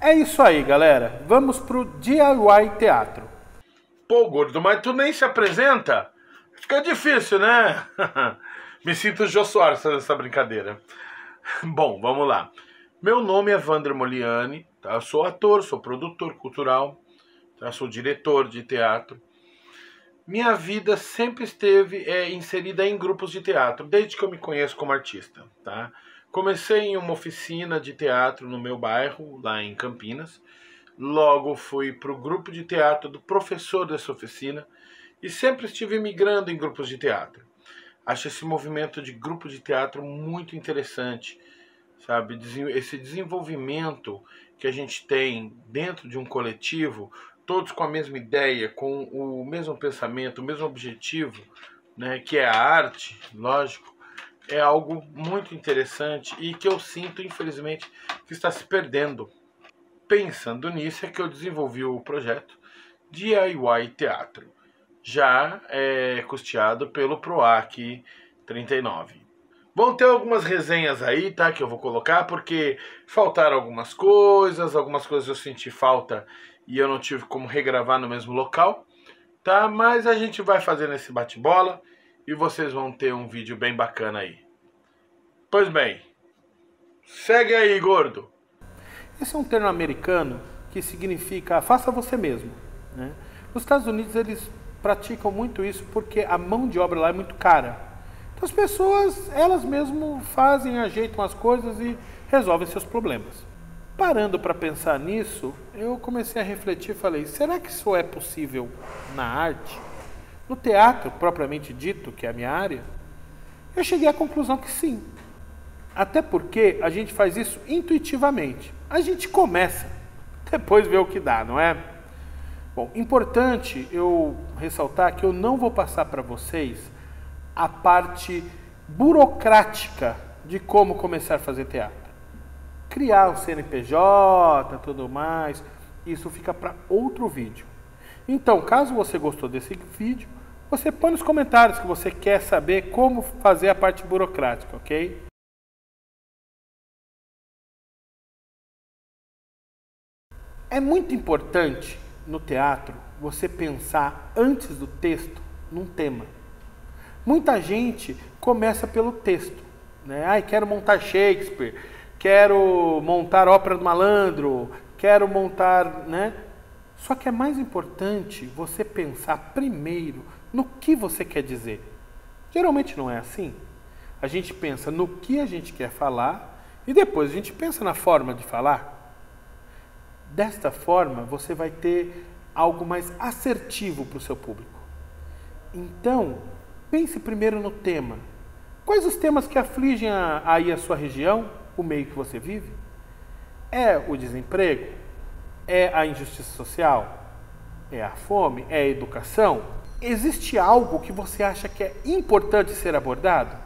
É isso aí, galera. Vamos pro DIY Teatro. Pô, gordo, mas tu nem se apresenta? Fica difícil, né? Me sinto o Jô Soares fazendo essa brincadeira. Bom, vamos lá. Meu nome é Wander Moliani, tá? Eu sou ator, sou produtor cultural, tá? Sou diretor de teatro. Minha vida sempre esteve inserida em grupos de teatro, desde que eu me conheço como artista, tá? Comecei em uma oficina de teatro no meu bairro, lá em Campinas. Logo fui para o grupo de teatro do professor dessa oficina e sempre estive migrando em grupos de teatro. Acho esse movimento de grupo de teatro muito interessante, sabe? Esse desenvolvimento que a gente tem dentro de um coletivo, todos com a mesma ideia, com o mesmo pensamento, o mesmo objetivo, né? Que é a arte, lógico. É algo muito interessante e que eu sinto, infelizmente, que está se perdendo. Pensando nisso, é que eu desenvolvi o projeto DIY Teatro, já custeado pelo PROAC 39. Vão ter algumas resenhas aí, tá, que eu vou colocar, porque faltaram algumas coisas eu senti falta e eu não tive como regravar no mesmo local, tá? Mas a gente vai fazer nesse bate-bola e vocês vão ter um vídeo bem bacana aí. Pois bem, segue aí, gordo. Esse é um termo americano que significa faça você mesmo, né? Nos Estados Unidos eles praticam muito isso porque a mão de obra lá é muito cara. Então as pessoas, elas mesmo fazem, ajeitam as coisas e resolvem seus problemas. Parando para pensar nisso, eu comecei a refletir e falei, será que isso é possível na arte? No teatro, propriamente dito, que é a minha área, eu cheguei à conclusão que sim. Até porque a gente faz isso intuitivamente. A gente começa, depois vê o que dá, não é? Bom, importante eu ressaltar que eu não vou passar para vocês a parte burocrática de como começar a fazer teatro. Criar o CNPJ, tudo mais, isso fica para outro vídeo. Então, caso você gostou desse vídeo, você põe nos comentários que você quer saber como fazer a parte burocrática, ok? É muito importante no teatro você pensar antes do texto num tema. Muita gente começa pelo texto, né? Ai, quero montar Shakespeare, quero montar Ópera do Malandro, quero montar, né? Só que é mais importante você pensar primeiro no que você quer dizer. Geralmente não é assim. A gente pensa no que a gente quer falar e depois a gente pensa na forma de falar. Desta forma, você vai ter algo mais assertivo para o seu público. Então, pense primeiro no tema. Quais os temas que afligem aí a sua região, o meio que você vive? É o desemprego? É a injustiça social? É a fome? É a educação? Existe algo que você acha que é importante ser abordado?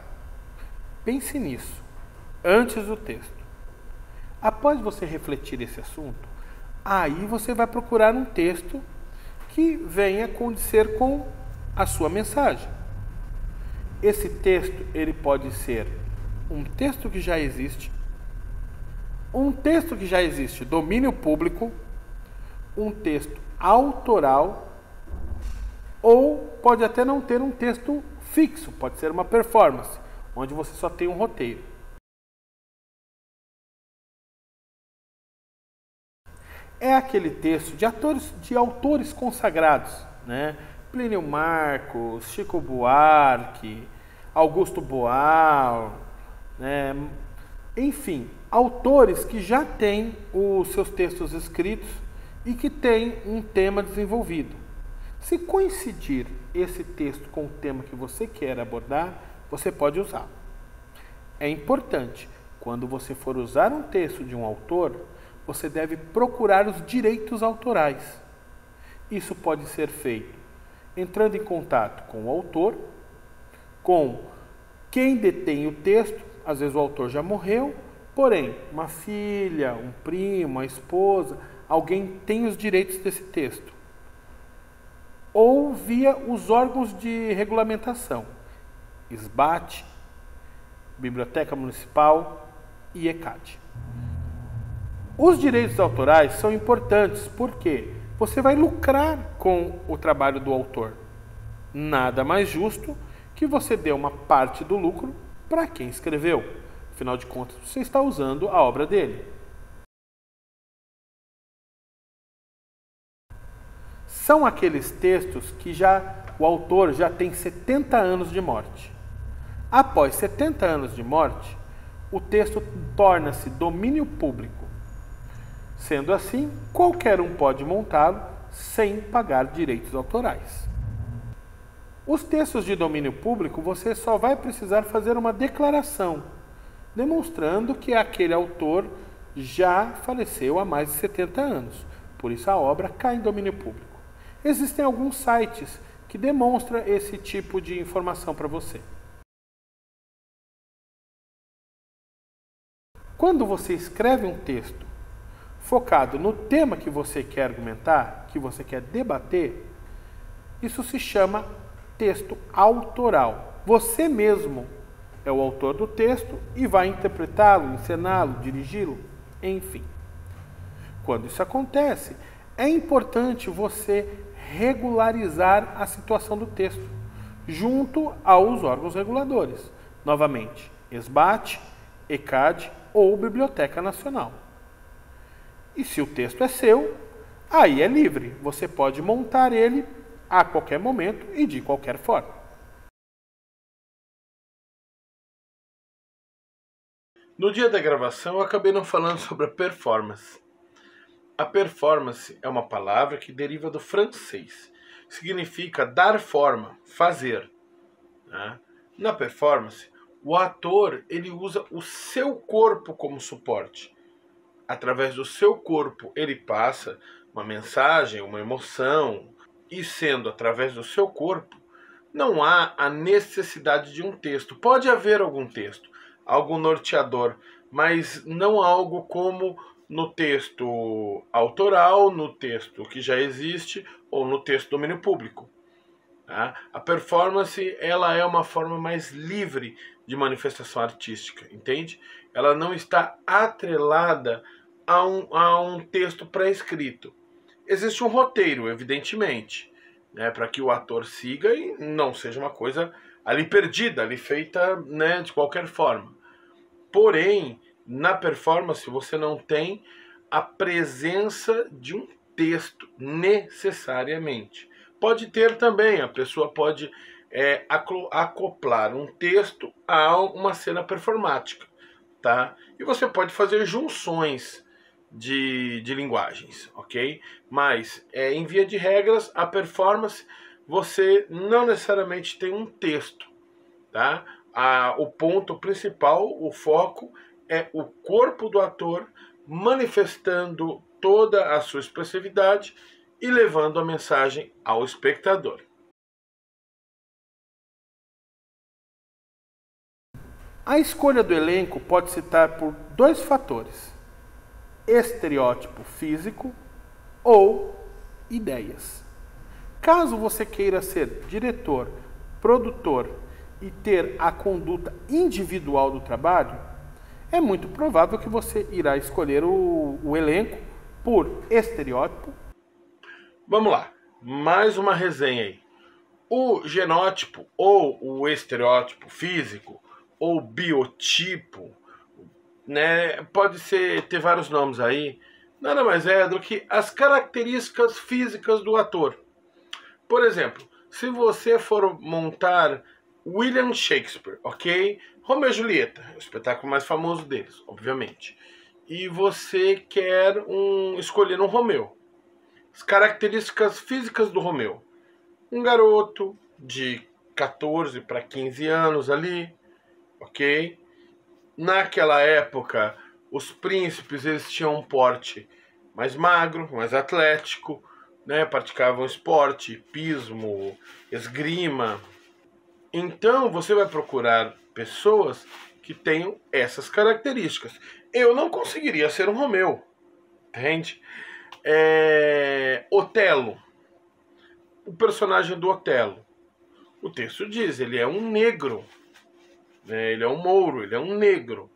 Pense nisso, antes do texto. Após você refletir esse assunto, aí você vai procurar um texto que venha condizer com a sua mensagem. Esse texto, ele pode ser um texto que já existe, domínio público, um texto autoral, ou pode até não ter um texto fixo, pode ser uma performance, onde você só tem um roteiro. É aquele texto de autores consagrados, né? Plínio Marcos, Chico Buarque, Augusto Boal, né? Enfim, autores que já têm os seus textos escritos e que têm um tema desenvolvido. Se coincidir esse texto com o tema que você quer abordar, você pode usar. É importante, quando você for usar um texto de um autor, você deve procurar os direitos autorais. Isso pode ser feito entrando em contato com o autor, com quem detém o texto, às vezes o autor já morreu, porém, uma filha, um primo, uma esposa, alguém tem os direitos desse texto. Ou via os órgãos de regulamentação, SBAT, Biblioteca Municipal e ECAD. Os direitos autorais são importantes porque você vai lucrar com o trabalho do autor. Nada mais justo que você dê uma parte do lucro para quem escreveu. Afinal de contas, você está usando a obra dele. São aqueles textos que o autor já tem 70 anos de morte. Após 70 anos de morte, o texto torna-se domínio público. Sendo assim, qualquer um pode montá-lo sem pagar direitos autorais. Os textos de domínio público, você só vai precisar fazer uma declaração, demonstrando que aquele autor já faleceu há mais de 70 anos. Por isso a obra cai em domínio público. Existem alguns sites que demonstram esse tipo de informação para você. Quando você escreve um texto focado no tema que você quer argumentar, que você quer debater, isso se chama texto autoral. Você mesmo é o autor do texto e vai interpretá-lo, encená-lo, dirigi-lo, enfim. Quando isso acontece, é importante você regularizar a situação do texto junto aos órgãos reguladores. Novamente, SBAT, ECAD ou Biblioteca Nacional. E se o texto é seu, aí é livre. Você pode montar ele a qualquer momento e de qualquer forma. No dia da gravação, eu acabei não falando sobre a performance. A performance é uma palavra que deriva do francês. Significa dar forma, fazer. Né? Na performance, o ator ele usa o seu corpo como suporte. Através do seu corpo, ele passa uma mensagem, uma emoção. E sendo através do seu corpo, não há a necessidade de um texto. Pode haver algum texto, algo norteador, mas não algo como no texto autoral, no texto que já existe ou no texto do domínio público. Tá? A performance ela é uma forma mais livre de manifestação artística, entende? Ela não está atrelada a um texto pré-escrito. Existe um roteiro, evidentemente, né, para que o ator siga e não seja uma coisa ali perdida, ali feita, né, de qualquer forma. Porém, na performance você não tem a presença de um texto necessariamente. Pode ter também, a pessoa pode acoplar um texto a uma cena performática, tá? E você pode fazer junções de linguagens, ok? Mas, em via de regras, a performance, você não necessariamente tem um texto, tá? O ponto principal, o foco, é o corpo do ator manifestando toda a sua expressividade e levando a mensagem ao espectador. A escolha do elenco pode se dar por dois fatores: estereótipo físico ou ideias. Caso você queira ser diretor, produtor e ter a conduta individual do trabalho, é muito provável que você irá escolher o elenco por estereótipo. Vamos lá, mais uma resenha aí. O genótipo ou o estereótipo físico ou biotipo, né, pode ter vários nomes aí, nada mais é do que as características físicas do ator. Por exemplo, se você for montar William Shakespeare, ok? Romeu e Julieta, o espetáculo mais famoso deles, obviamente. E você quer escolher um Romeu. As características físicas do Romeu. Um garoto de 14 para 15 anos ali, ok? naquela época, os príncipes eles tinham um porte mais magro, mais atlético, né? Praticavam esporte, hipismo, esgrima. Então você vai procurar pessoas que tenham essas características. Eu não conseguiria ser um Romeu, entende? Otelo, o personagem do Otelo. O texto diz, ele é um negro, né? Ele é um mouro, ele é um negro,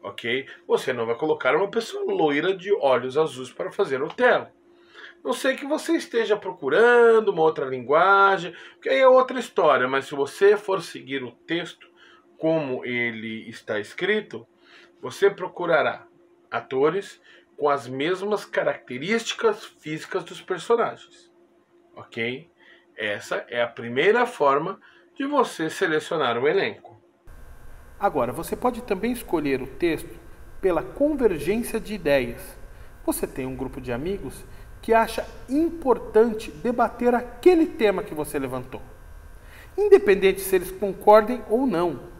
ok? Você não vai colocar uma pessoa loira de olhos azuis para fazer Otelo. Não sei que você esteja procurando uma outra linguagem, porque aí é outra história, mas se você for seguir o texto como ele está escrito, você procurará atores com as mesmas características físicas dos personagens, ok? Essa é a primeira forma de você selecionar o elenco. Agora, você pode também escolher o texto pela convergência de ideias. Você tem um grupo de amigos que acha importante debater aquele tema que você levantou, independente se eles concordem ou não.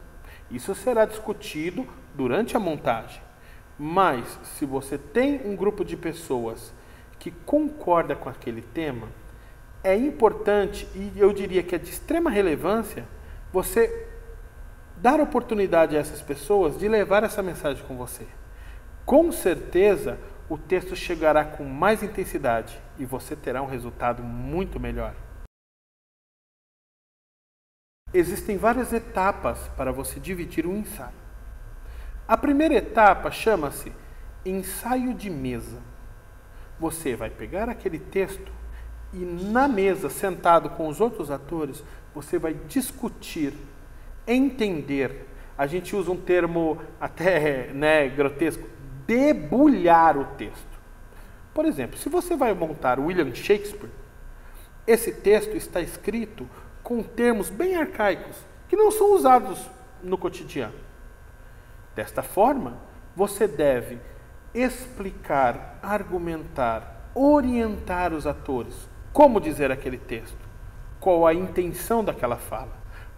Isso será discutido durante a montagem. Mas, se você tem um grupo de pessoas que concorda com aquele tema, é importante, e eu diria que é de extrema relevância, você dar oportunidade a essas pessoas de levar essa mensagem com você. Com certeza, o texto chegará com mais intensidade e você terá um resultado muito melhor. Existem várias etapas para você dividir um ensaio. A primeira etapa chama-se ensaio de mesa. Você vai pegar aquele texto e na mesa, sentado com os outros atores, você vai discutir, entender. A gente usa um termo até grotesco, debulhar o texto. Por exemplo, se você vai montar William Shakespeare, esse texto está escrito com termos bem arcaicos, que não são usados no cotidiano. Desta forma, você deve explicar, argumentar, orientar os atores, como dizer aquele texto, qual a intenção daquela fala,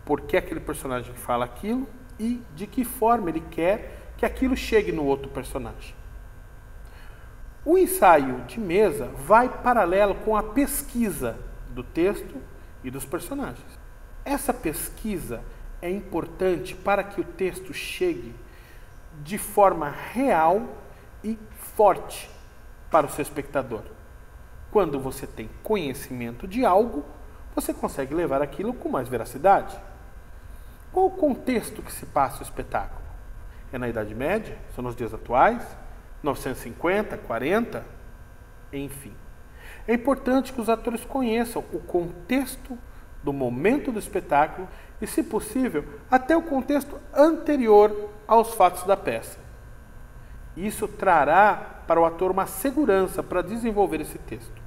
por que aquele personagem fala aquilo e de que forma ele quer que aquilo chegue no outro personagem. O ensaio de mesa vai paralelo com a pesquisa do texto e dos personagens. Essa pesquisa é importante para que o texto chegue de forma real e forte para o seu espectador. Quando você tem conhecimento de algo, você consegue levar aquilo com mais veracidade. Qual o contexto que se passa o espetáculo? É na Idade Média? São nos dias atuais? 950, 40? Enfim. É importante que os atores conheçam o contexto do momento do espetáculo e, se possível, até o contexto anterior aos fatos da peça. Isso trará para o ator uma segurança para desenvolver esse texto.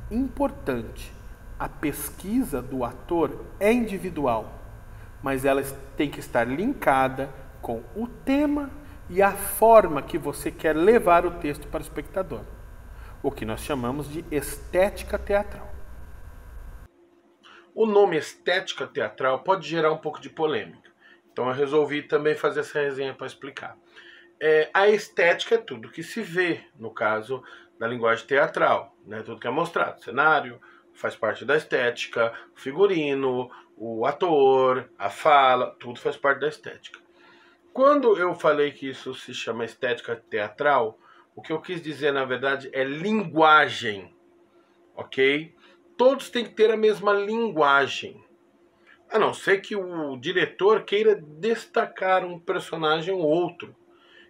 Importante, a pesquisa do ator é individual, mas ela tem que estar linkada com o tema e a forma que você quer levar o texto para o espectador, o que nós chamamos de estética teatral. O nome estética teatral pode gerar um pouco de polêmica, então eu resolvi também fazer essa resenha para explicar. A estética é tudo que se vê, no caso da linguagem teatral, né? Tudo que é mostrado, o cenário faz parte da estética, o figurino, o ator, a fala, tudo faz parte da estética. Quando eu falei que isso se chama estética teatral, o que eu quis dizer, na verdade, é linguagem, ok? Todos têm que ter a mesma linguagem, a não ser que o diretor queira destacar um personagem ou outro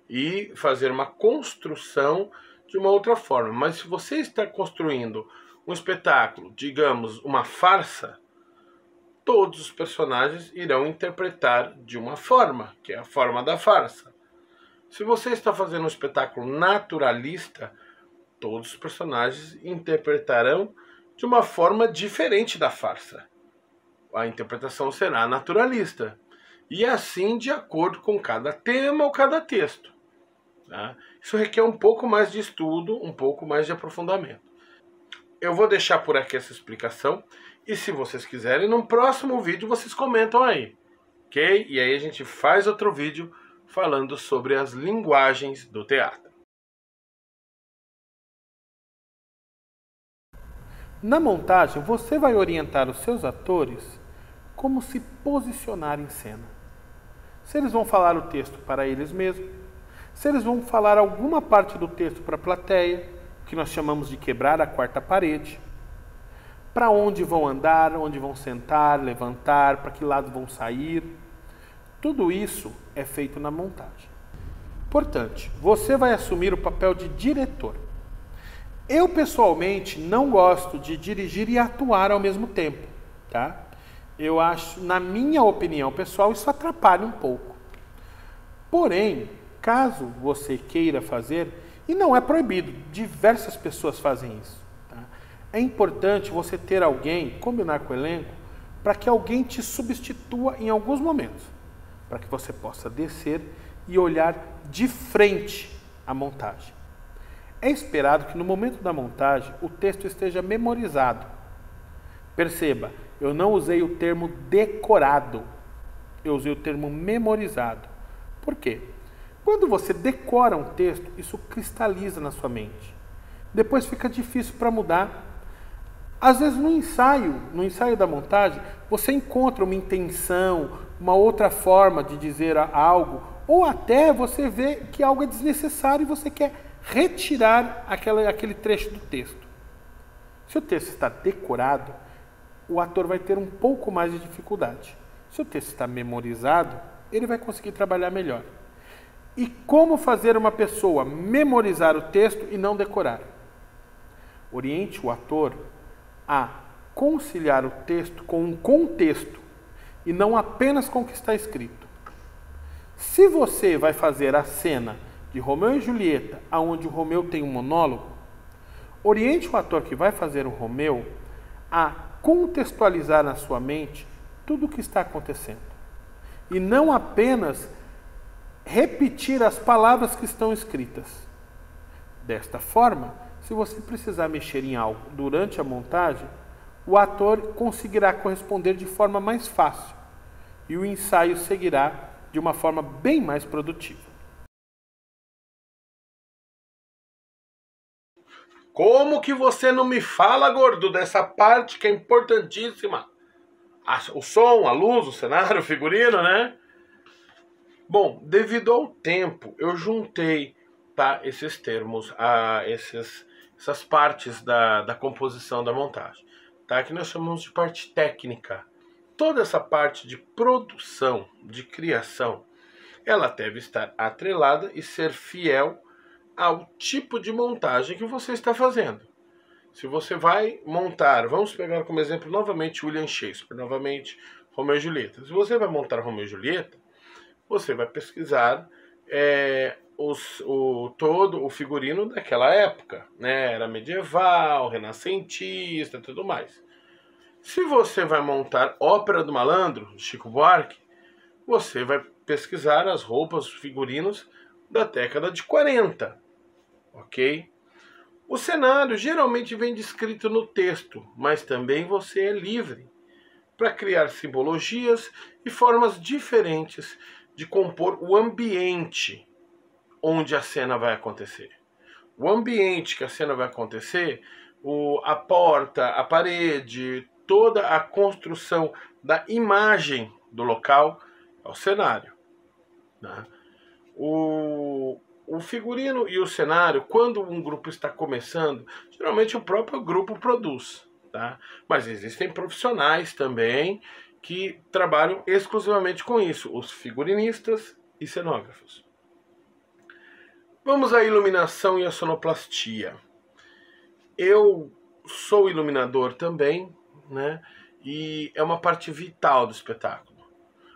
e fazer uma construção de uma outra forma. Mas se você está construindo um espetáculo, digamos, uma farsa, todos os personagens irão interpretar de uma forma, que é a forma da farsa. Se você está fazendo um espetáculo naturalista, todos os personagens interpretarão de uma forma diferente da farsa. A interpretação será naturalista. E assim de acordo com cada tema ou cada texto. Tá? Isso requer um pouco mais de estudo, um pouco mais de aprofundamento. Eu vou deixar por aqui essa explicação. E se vocês quiserem, no próximo vídeo vocês comentam aí. Ok? E aí a gente faz outro vídeo falando sobre as linguagens do teatro. Na montagem, você vai orientar os seus atores como se posicionar em cena. Se eles vão falar o texto para eles mesmos, se eles vão falar alguma parte do texto para a plateia, que nós chamamos de quebrar a quarta parede, para onde vão andar, onde vão sentar, levantar, para que lado vão sair. Tudo isso é feito na montagem. Portanto, você vai assumir o papel de diretor. Eu, pessoalmente, não gosto de dirigir e atuar ao mesmo tempo, tá? Eu acho, na minha opinião pessoal, isso atrapalha um pouco. Porém, caso você queira fazer, e não é proibido, diversas pessoas fazem isso, tá? É importante você ter alguém, combinar com o elenco, para que alguém te substitua em alguns momentos, para que você possa descer e olhar de frente à montagem. É esperado que no momento da montagem o texto esteja memorizado. Perceba, eu não usei o termo decorado, eu usei o termo memorizado. Por quê? Quando você decora um texto, isso cristaliza na sua mente. Depois fica difícil para mudar. Às vezes no ensaio da montagem, você encontra uma intenção, uma outra forma de dizer algo, ou até você vê que algo é desnecessário e você quer retirar aquele trecho do texto. Se o texto está decorado, o ator vai ter um pouco mais de dificuldade. Se o texto está memorizado, ele vai conseguir trabalhar melhor. E como fazer uma pessoa memorizar o texto e não decorar? Oriente o ator a conciliar o texto com um contexto e não apenas com o que está escrito. Se você vai fazer a cena de Romeu e Julieta, onde o Romeu tem um monólogo, oriente o ator que vai fazer o Romeu a contextualizar na sua mente tudo o que está acontecendo. E não apenas repetir as palavras que estão escritas. Desta forma, se você precisar mexer em algo durante a montagem, o ator conseguirá corresponder de forma mais fácil e o ensaio seguirá de uma forma bem mais produtiva. Como que você não me fala, gordo, dessa parte que é importantíssima? O som, a luz, o cenário, o figurino, né? Bom, devido ao tempo, eu juntei, tá, esses termos, essas partes da composição da montagem, tá, que nós chamamos de parte técnica. Toda essa parte de produção, de criação, ela deve estar atrelada e ser fiel ao tipo de montagem que você está fazendo. Se você vai montar, vamos pegar como exemplo novamente William Shakespeare, novamente Romeu e Julieta. Se você vai montar Romeu e Julieta, você vai pesquisar todo o figurino daquela época, né? Era medieval, renascentista e tudo mais. Se você vai montar Ópera do Malandro, de Chico Buarque, você vai pesquisar as roupas, os figurinos da década de 40, ok? O cenário geralmente vem descrito no texto, mas também você é livre para criar simbologias e formas diferentes de compor o ambiente onde a cena vai acontecer. O ambiente que a cena vai acontecer, a porta, a parede, toda a construção da imagem do local é o cenário, né? O figurino e o cenário, quando um grupo está começando, geralmente o próprio grupo produz, tá? Mas existem profissionais também que trabalham exclusivamente com isso, os figurinistas e cenógrafos. Vamos à iluminação e à sonoplastia. Eu sou iluminador também, né? E é uma parte vital do espetáculo.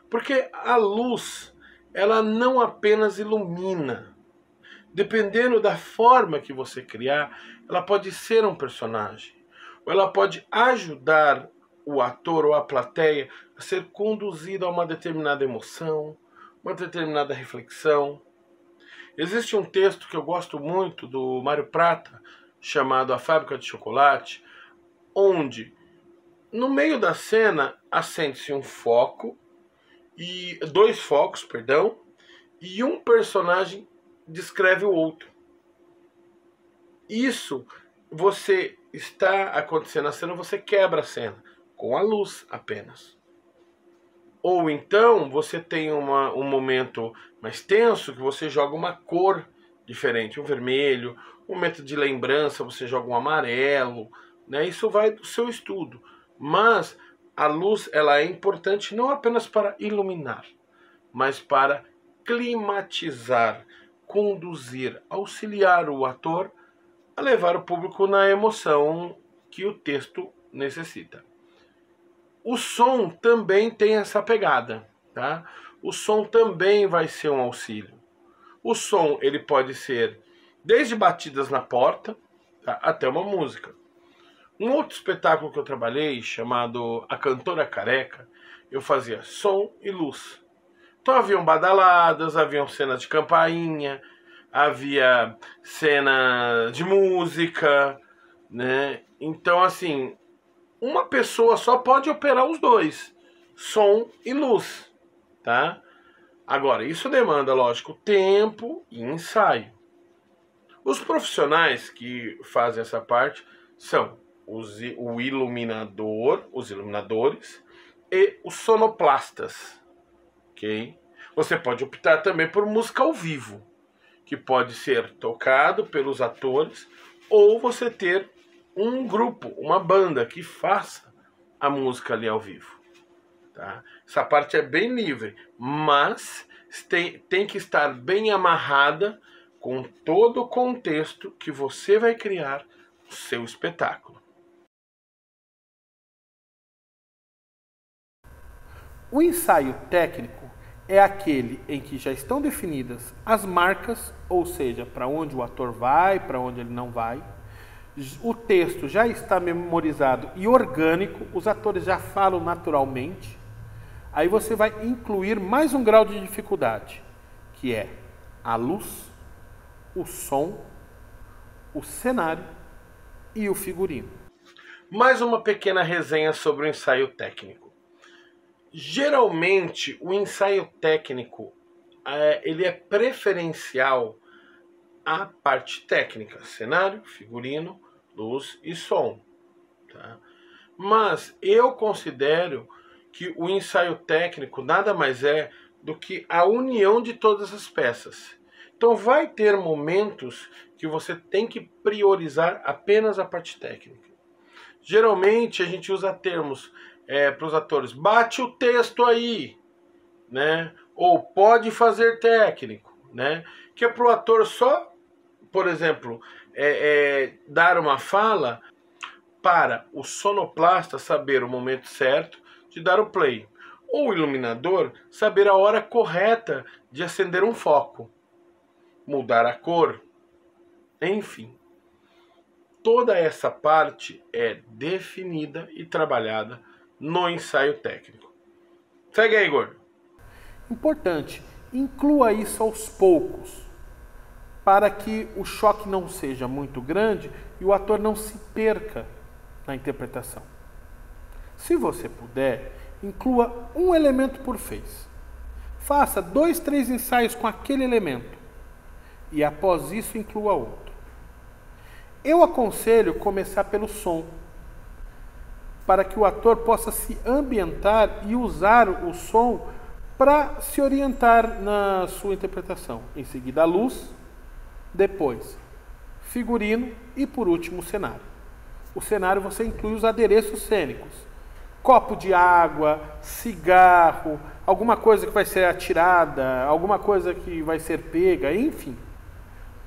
Porque a luz, ela não apenas ilumina. Dependendo da forma que você criar, ela pode ser um personagem. Ou ela pode ajudar o ator ou a plateia a ser conduzido a uma determinada emoção, uma determinada reflexão. Existe um texto que eu gosto muito do Mário Prata, chamado A Fábrica de Chocolate, onde no meio da cena acende-se um foco, dois focos, e um personagem descreve o outro. Isso, você está acontecendo a cena, você quebra a cena com a luz apenas. Ou então você tem um momento mais tenso que você joga uma cor diferente, um vermelho, um momento de lembrança você joga um amarelo, né? Isso vai do seu estudo. Mas a luz, ela é importante não apenas para iluminar, mas para climatizar, conduzir, auxiliar o ator a levar o público na emoção que o texto necessita. O som também tem essa pegada, tá? O som também vai ser um auxílio. O som, ele pode ser desde batidas na porta, tá, até uma música. Um outro espetáculo que eu trabalhei, chamado A Cantora Careca, eu fazia som e luz. Então haviam badaladas, haviam cenas de campainha, havia cena de música, né? Então, assim, uma pessoa só pode operar os dois, som e luz, tá? Agora, isso demanda, lógico, tempo e ensaio. Os profissionais que fazem essa parte são o iluminador, os iluminadores e os sonoplastas, ok? Você pode optar também por música ao vivo, que pode ser tocado pelos atores, ou você ter um grupo, uma banda que faça a música ali ao vivo. Tá? Essa parte é bem livre, mas tem que estar bem amarrada com todo o contexto que você vai criar o seu espetáculo. O ensaio técnico é aquele em que já estão definidas as marcas, ou seja, para onde o ator vai, para onde ele não vai. O texto já está memorizado e orgânico, os atores já falam naturalmente. Aí você vai incluir mais um grau de dificuldade, que é a luz, o som, o cenário e o figurino. Mais uma pequena resenha sobre o ensaio técnico. Geralmente, o ensaio técnico ele é preferencial à parte técnica, cenário, figurino, luz e som. Tá? Mas eu considero que o ensaio técnico nada mais é do que a união de todas as peças. Então vai ter momentos que você tem que priorizar apenas a parte técnica. Geralmente a gente usa termos para os atores, bate o texto aí, né? Ou pode fazer técnico, né? Que é para o ator só, por exemplo, dar uma fala para o sonoplasta saber o momento certo de dar o play, ou o iluminador saber a hora correta de acender um foco, mudar a cor, enfim. Toda essa parte é definida e trabalhada no ensaio técnico. Segue aí, Igor. Importante, inclua isso aos poucos, para que o choque não seja muito grande e o ator não se perca na interpretação. Se você puder, inclua um elemento por vez. Faça 2, 3 ensaios com aquele elemento e após isso inclua outro. Eu aconselho começar pelo som, para que o ator possa se ambientar e usar o som para se orientar na sua interpretação. Em seguida, a luz, depois figurino e por último o cenário. O cenário você inclui os adereços cênicos, copo de água, cigarro, alguma coisa que vai ser atirada, alguma coisa que vai ser pega, enfim.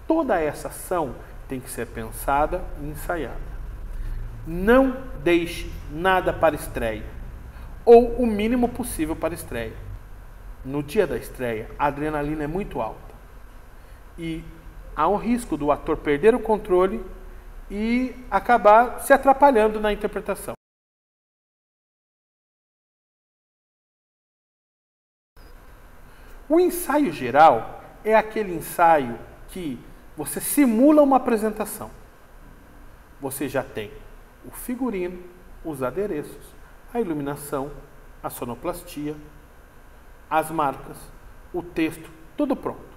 Toda essa ação tem que ser pensada e ensaiada. Não deixe nada para estreia, ou o mínimo possível para estreia. No dia da estreia, a adrenalina é muito alta e há um risco do ator perder o controle e acabar se atrapalhando na interpretação. O ensaio geral é aquele ensaio que você simula uma apresentação. Você já tem o figurino, os adereços, a iluminação, a sonoplastia, as marcas, o texto tudo pronto.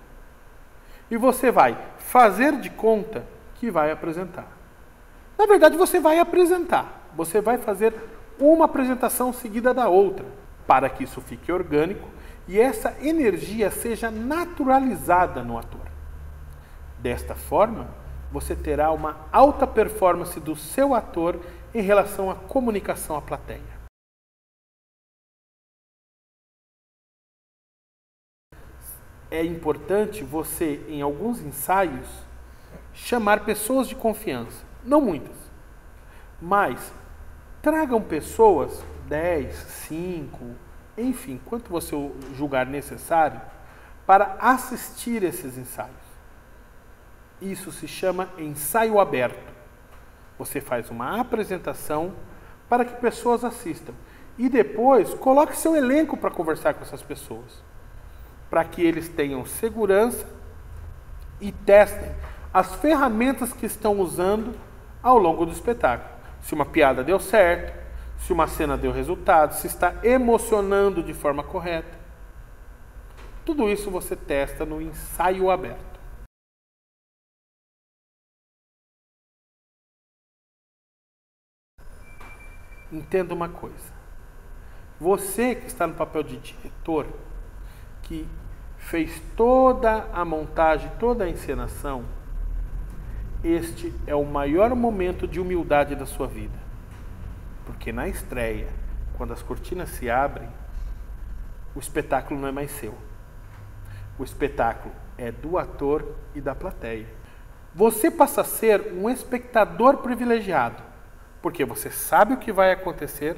E você vai fazer de conta que vai apresentar. Na verdade, você vai apresentar. Você vai fazer uma apresentação seguida da outra, para que isso fique orgânico e essa energia seja naturalizada no ator. Desta forma, você terá uma alta performance do seu ator em relação à comunicação à plateia. É importante você, em alguns ensaios, chamar pessoas de confiança. Não muitas, mas tragam pessoas, 10, 5, enfim, quanto você julgar necessário, para assistir esses ensaios. Isso se chama ensaio aberto. Você faz uma apresentação para que pessoas assistam. E depois, coloque seu elenco para conversar com essas pessoas, para que eles tenham segurança e testem as ferramentas que estão usando ao longo do espetáculo. Se uma piada deu certo, se uma cena deu resultado, se está emocionando de forma correta. Tudo isso você testa no ensaio aberto. Entenda uma coisa. Você que está no papel de diretor, que fez toda a montagem, toda a encenação, este é o maior momento de humildade da sua vida. Porque na estreia, quando as cortinas se abrem, o espetáculo não é mais seu. O espetáculo é do ator e da plateia. Você passa a ser um espectador privilegiado, porque você sabe o que vai acontecer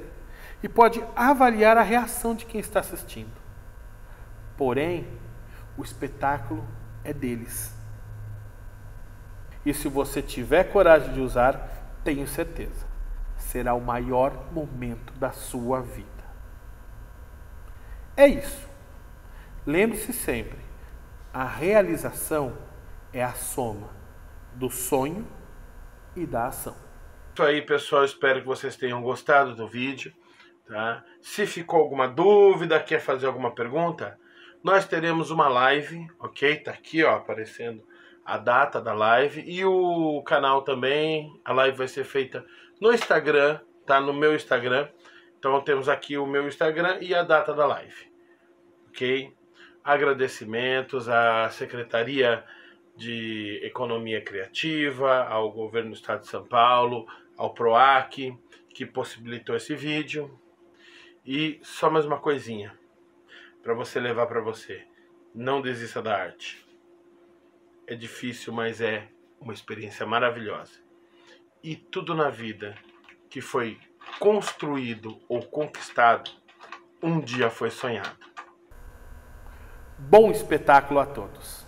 e pode avaliar a reação de quem está assistindo. Porém, o espetáculo é deles. E se você tiver coragem de usar, tenho certeza, será o maior momento da sua vida. É isso. Lembre-se sempre, a realização é a soma do sonho e da ação. Isso aí, pessoal, espero que vocês tenham gostado do vídeo, tá? Se ficou alguma dúvida, quer fazer alguma pergunta, nós teremos uma live, ok? Tá aqui, ó, aparecendo a data da live e o canal também. A live vai ser feita no Instagram, tá? No meu Instagram. Então temos aqui o meu Instagram e a data da live, ok? Agradecimentos à Secretaria de Economia Criativa, ao Governo do Estado de São Paulo, ao PROAC, que possibilitou esse vídeo. E só mais uma coisinha para você levar para você: não desista da arte. É difícil, mas é uma experiência maravilhosa. E tudo na vida que foi construído ou conquistado, um dia foi sonhado. Bom espetáculo a todos!